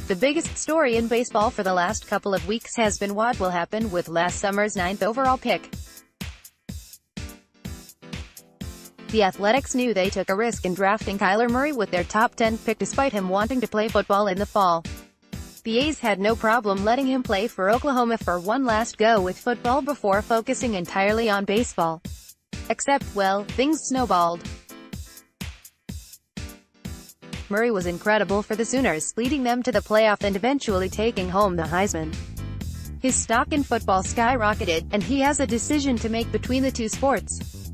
The biggest story in baseball for the last couple of weeks has been what will happen with last summer's 9th overall pick. The Athletics knew they took a risk in drafting Kyler Murray with their top 10 pick despite him wanting to play football in the fall. The A's had no problem letting him play for Oklahoma for one last go with football before focusing entirely on baseball. Except, well, things snowballed. Murray was incredible for the Sooners, leading them to the playoff and eventually taking home the Heisman. His stock in football skyrocketed, and he has a decision to make between the two sports.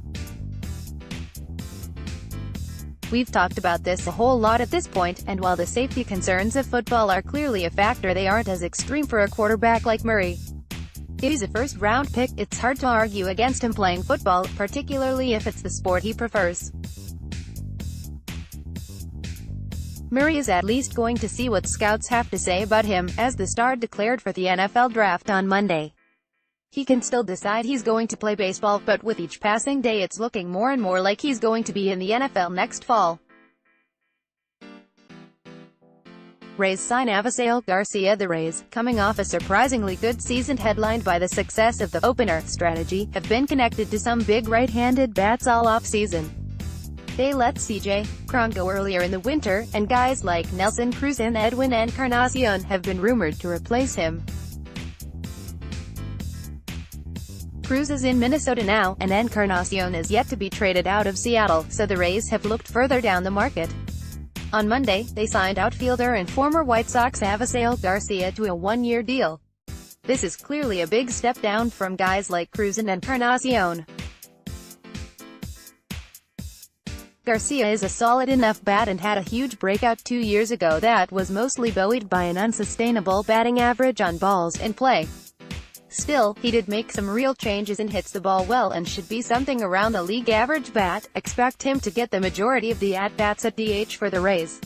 We've talked about this a whole lot at this point, and while the safety concerns of football are clearly a factor, they aren't as extreme for a quarterback like Murray. If he's a first-round pick, it's hard to argue against him playing football, particularly if it's the sport he prefers. Murray is at least going to see what scouts have to say about him, as the star declared for the NFL draft on Monday. He can still decide he's going to play baseball, but with each passing day it's looking more and more like he's going to be in the NFL next fall. Rays sign Avisail Garcia. The Rays, coming off a surprisingly good season headlined by the success of the opener strategy, have been connected to some big right-handed bats all off-season. They let C.J. Cron go earlier in the winter, and guys like Nelson Cruz and Edwin Encarnacion have been rumored to replace him. Cruz is in Minnesota now, and Encarnacion is yet to be traded out of Seattle, so the Rays have looked further down the market. On Monday, they signed outfielder and former White Sox Avisail Garcia to a one-year deal. This is clearly a big step down from guys like Cruz and Encarnacion. Garcia is a solid enough bat and had a huge breakout 2 years ago that was mostly buoyed by an unsustainable batting average on balls in play. Still, he did make some real changes and hits the ball well and should be something around the league average bat. Expect him to get the majority of the at-bats at DH for the Rays.